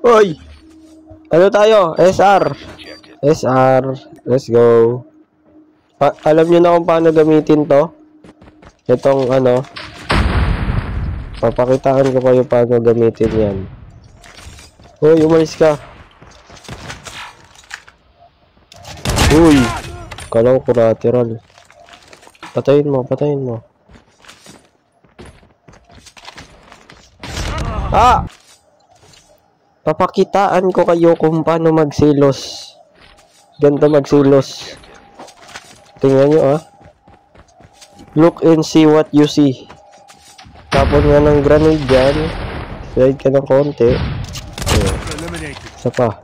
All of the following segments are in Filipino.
Hoy! Ano tayo? SR. SR. Let's go. Alam nyo na kung paano gamitin to? Itong ano. Papakitaan ko kayo paano gamitin yan. Hoy, umalis ka. Uy! Kala ko collateral. Patayin mo, patayin mo. Ah! Papakitaan ko kayo kung paano magsilos. Ganito magsilos. Tingnan nyo ah. Look and see what you see. Tapon nga ng grenade dyan. Slide ka ng konti. Isa pa.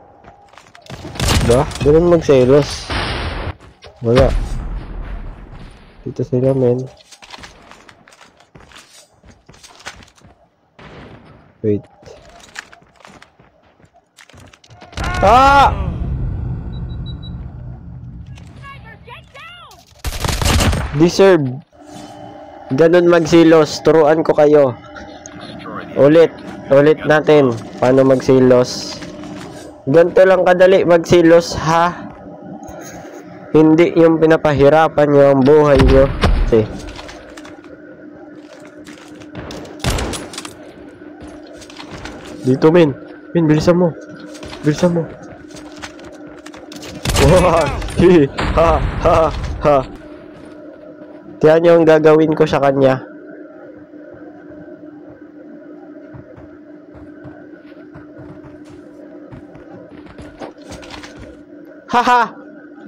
Diba? Ganun magsilos. Wala. Dito sila men. Wait. Ah! Deserve. Ganun magsilos. Turuan ko kayo. Ulit natin. Paano magsilos. Ganito lang kadali magsilos ha. Hindi yung pinapahirapan nyo ang buhay nyo. Okay. Dito men. Men, bilisan mo. Bilisan mo. Wow. Ha, ha, ha. Tiyan nyo ang gagawin ko sa kanya. Haha!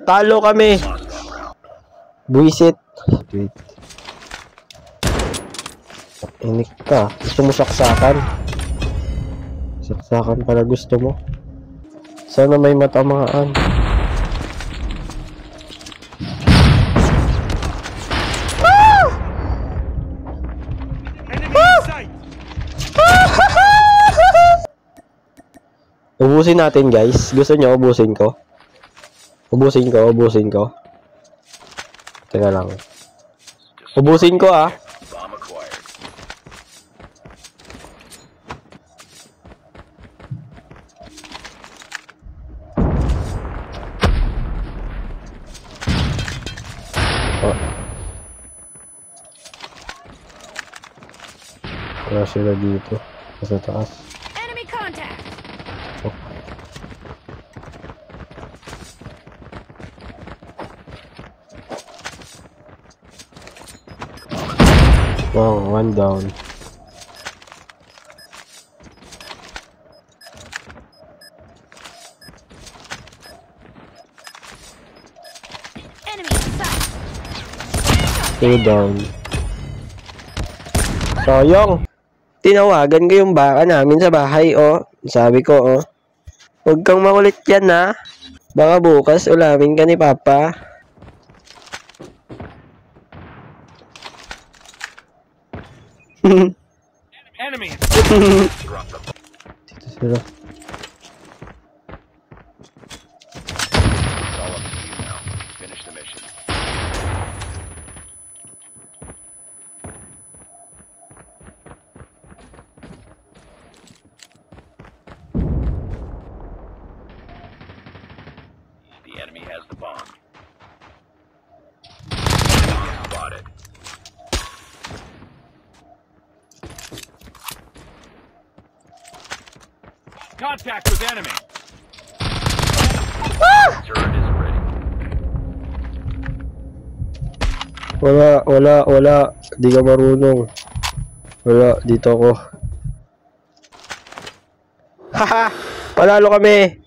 Talo kami. Buisit. Wait. Inik ka. Gusto mo saksakan? Saksakan para gusto mo. Sana may matamaan. Ubusin natin guys. Gusto nyo ubusin ko? Ubusin ko. Teka lang. Ubusin ko ah. Wala sila dito. Sa taas. Enemy contact. Wow, one down. Enemy inside. Two down. Sayang. Tinawagan ko yung baka namin sa bahay, oh. Sabi ko, oh. Huwag kang makulit yan, ha. Baka bukas ulamin ka ni Papa. Enemy. Dito sila. Finish the mission. The enemy has the bomb. Spotted. Contact with enemy. Turret is ready. Wala. Di ka marunong. Wala, dito ako. Haha! Panalo kami!